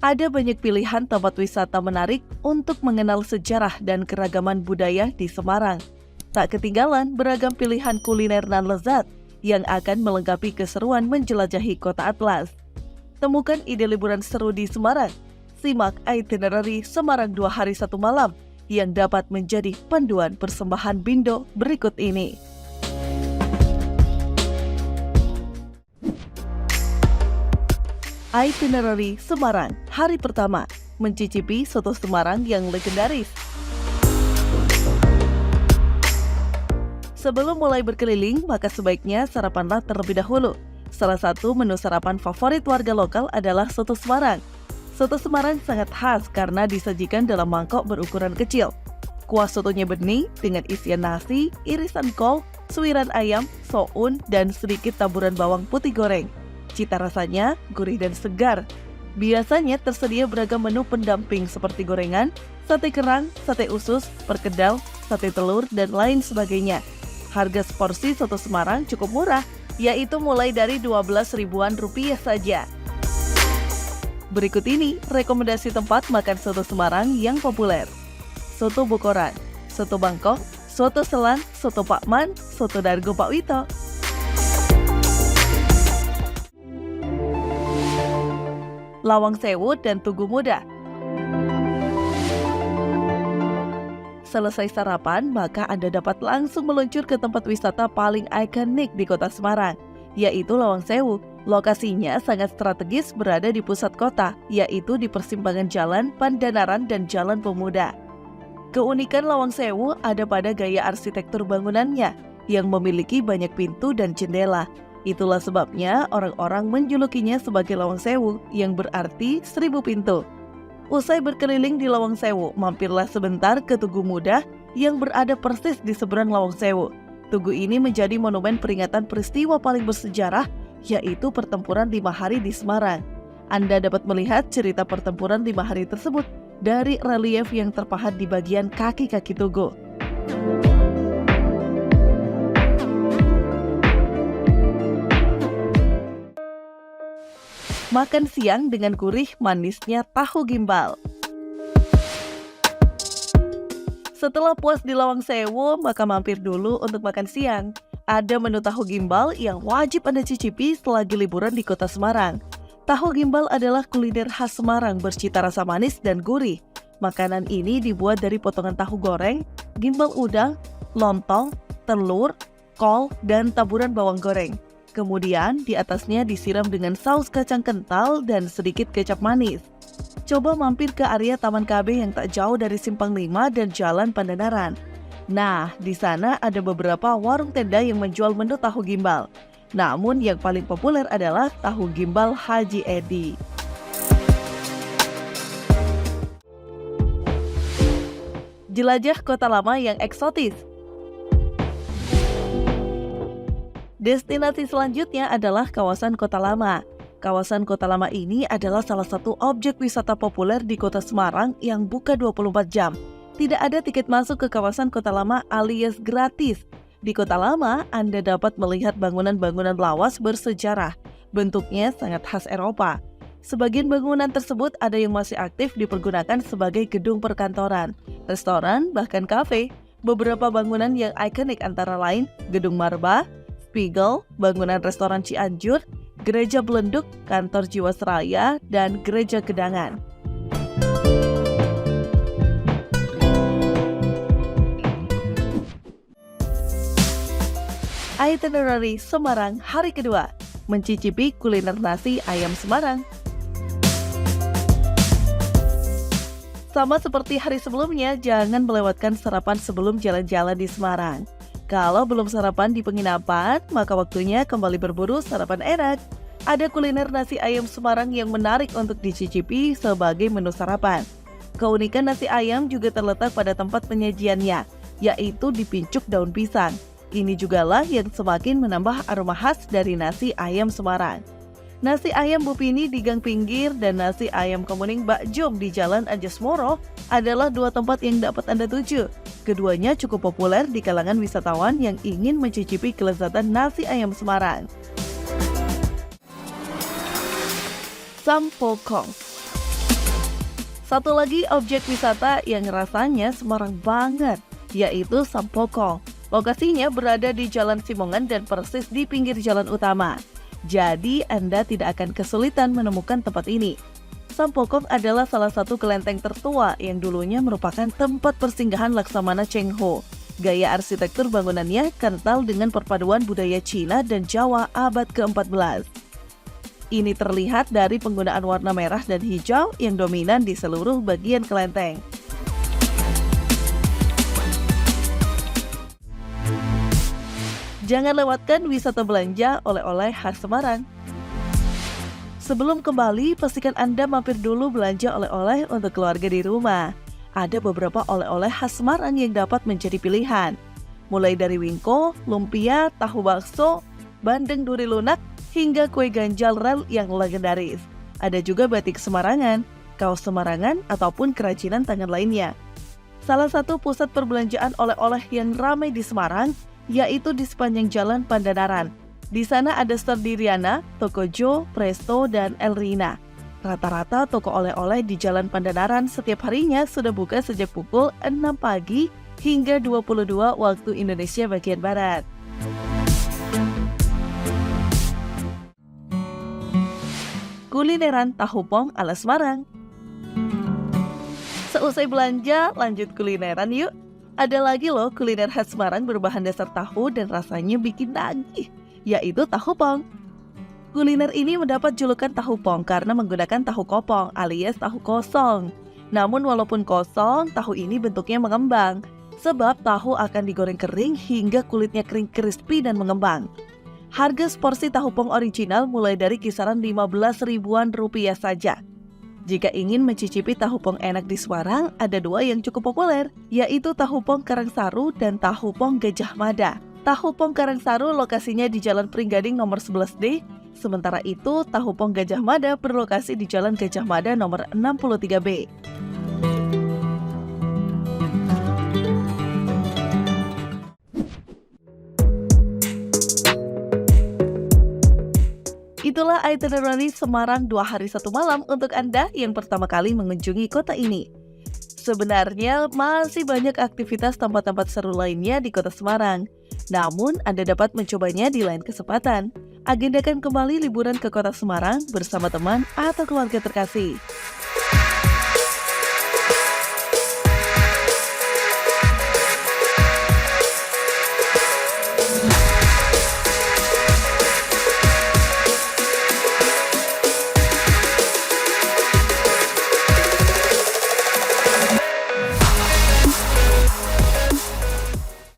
Ada banyak pilihan tempat wisata menarik untuk mengenal sejarah dan keragaman budaya di Semarang. Tak ketinggalan beragam pilihan kuliner nan lezat yang akan melengkapi keseruan menjelajahi kota Atlas. Temukan ide liburan seru di Semarang. Simak itinerary Semarang 2 hari 1 malam yang dapat menjadi panduan persembahan Bindo berikut ini. Itinerary Semarang hari pertama, mencicipi soto Semarang yang legendaris. Sebelum mulai berkeliling, maka sebaiknya sarapanlah terlebih dahulu. Salah satu menu sarapan favorit warga lokal adalah soto Semarang. Soto Semarang sangat khas karena disajikan dalam mangkok berukuran kecil. Kuah sotonya bening dengan isian nasi, irisan kol, suiran ayam, soun, dan sedikit taburan bawang putih goreng. Cita rasanya gurih dan segar. Biasanya tersedia beragam menu pendamping seperti gorengan, sate kerang, sate usus, perkedel, sate telur, dan lain sebagainya. Harga seporsi soto Semarang cukup murah, yaitu mulai dari 12 ribuan rupiah saja. Berikut ini rekomendasi tempat makan soto Semarang yang populer. Soto Bokoran, soto Bangkok, soto Selan, soto Pakman, soto Dargo Pak Wito. Lawang Sewu dan Tugu Muda. Selesai sarapan, maka Anda dapat langsung meluncur ke tempat wisata paling ikonik di kota Semarang, yaitu Lawang Sewu. Lokasinya sangat strategis berada di pusat kota, yaitu di persimpangan Jalan Pandanaran dan Jalan Pemuda. Keunikan Lawang Sewu ada pada gaya arsitektur bangunannya, yang memiliki banyak pintu dan jendela. Itulah sebabnya orang-orang menjulukinya sebagai Lawang Sewu, yang berarti 1000 pintu. Usai berkeliling di Lawang Sewu, mampirlah sebentar ke Tugu Muda yang berada persis di seberang Lawang Sewu. Tugu ini menjadi monumen peringatan peristiwa paling bersejarah, yaitu pertempuran 5 hari di Semarang. Anda dapat melihat cerita pertempuran 5 hari tersebut dari relief yang terpahat di bagian kaki-kaki Tugu. Makan siang dengan gurih manisnya tahu gimbal. Setelah puas di Lawang Sewu, maka mampir dulu untuk makan siang. Ada menu tahu gimbal yang wajib Anda cicipi selagi liburan di kota Semarang. Tahu gimbal adalah kuliner khas Semarang bercita rasa manis dan gurih. Makanan ini dibuat dari potongan tahu goreng, gimbal udang, lontong, telur, kol, dan taburan bawang goreng. Kemudian di atasnya disiram dengan saus kacang kental dan sedikit kecap manis. Coba mampir ke area Taman KB yang tak jauh dari Simpang 5 dan Jalan Pandanaran. Nah, di sana ada beberapa warung tenda yang menjual menu tahu gimbal. Namun yang paling populer adalah tahu gimbal Haji Edi. Jelajah kota lama yang eksotis. Destinasi selanjutnya adalah kawasan Kota Lama. Kawasan Kota Lama ini adalah salah satu objek wisata populer di kota Semarang yang buka 24 jam. Tidak ada tiket masuk ke kawasan Kota Lama alias gratis. Di Kota Lama, Anda dapat melihat bangunan-bangunan lawas bersejarah. Bentuknya sangat khas Eropa. Sebagian bangunan tersebut ada yang masih aktif dipergunakan sebagai gedung perkantoran, restoran, bahkan kafe. Beberapa bangunan yang ikonik antara lain Gedung Marba, Spiegel, bangunan restoran Cianjur, Gereja Belenduk, Kantor Jiwasraya, dan Gereja Gedangan. Itinerary Semarang hari kedua, mencicipi kuliner nasi ayam Semarang. Sama seperti hari sebelumnya, jangan melewatkan sarapan sebelum jalan-jalan di Semarang. Kalau belum sarapan di penginapan, maka waktunya kembali berburu sarapan enak. Ada kuliner nasi ayam Semarang yang menarik untuk dicicipi sebagai menu sarapan. Keunikan nasi ayam juga terletak pada tempat penyajiannya, yaitu di pincuk daun pisang. Ini jugalah yang semakin menambah aroma khas dari nasi ayam Semarang. Nasi ayam Bu Pini di Gang Pinggir dan nasi ayam Kemuning Mbak Jom di Jalan Anjasmoro adalah dua tempat yang dapat Anda tuju. Keduanya cukup populer di kalangan wisatawan yang ingin mencicipi kelezatan nasi ayam Semarang. Sampokong. Satu lagi objek wisata yang rasanya Semarang banget, yaitu Sampokong. Lokasinya berada di Jalan Simongan dan persis di pinggir jalan utama. Jadi Anda tidak akan kesulitan menemukan tempat ini. Sampokong adalah salah satu kelenteng tertua yang dulunya merupakan tempat persinggahan Laksamana Cheng Ho. Gaya arsitektur bangunannya kental dengan perpaduan budaya Cina dan Jawa abad ke-14. Ini terlihat dari penggunaan warna merah dan hijau yang dominan di seluruh bagian kelenteng. Jangan lewatkan wisata belanja oleh-oleh khas Semarang. Sebelum kembali, pastikan Anda mampir dulu belanja oleh-oleh untuk keluarga di rumah. Ada beberapa oleh-oleh khas Semarang yang dapat menjadi pilihan. Mulai dari wingko, lumpia, tahu bakso, bandeng duri lunak, hingga kue ganjal rel yang legendaris. Ada juga batik Semarangan, kaos Semarangan, ataupun kerajinan tangan lainnya. Salah satu pusat perbelanjaan oleh-oleh yang ramai di Semarang, yaitu di sepanjang Jalan Pandanaran. Di sana ada store Diriana, Toko Jo, Presto, dan Elrina. Rata-rata toko oleh-oleh di Jalan Pandanaran setiap harinya sudah buka sejak pukul 6 pagi hingga 22 waktu Indonesia bagian Barat. Kulineran tahu pong ala Semarang. Seusai belanja, lanjut kulineran yuk. Ada lagi loh kuliner khas Semarang berbahan dasar tahu dan rasanya bikin nagih, yaitu tahu pong. Kuliner ini mendapat julukan tahu pong karena menggunakan tahu kopong alias tahu kosong. Namun walaupun kosong, tahu ini bentuknya mengembang, sebab tahu akan digoreng kering hingga kulitnya kering crispy dan mengembang. Harga seporsi tahu pong original mulai dari kisaran 15 ribuan rupiah saja. Jika ingin mencicipi tahu pong enak di Semarang, ada dua yang cukup populer, yaitu tahu pong Karangsaru dan tahu pong Gajah Mada. Tahu pong Karangsaru lokasinya di Jalan Pringgading nomor 11D, sementara itu tahu pong Gajah Mada berlokasi di Jalan Gajah Mada nomor 63B. Itulah itinerary Semarang 2 hari 1 malam untuk Anda yang pertama kali mengunjungi kota ini. Sebenarnya masih banyak aktivitas tempat-tempat seru lainnya di kota Semarang. Namun Anda dapat mencobanya di lain kesempatan. Agendakan kembali liburan ke kota Semarang bersama teman atau keluarga terkasih.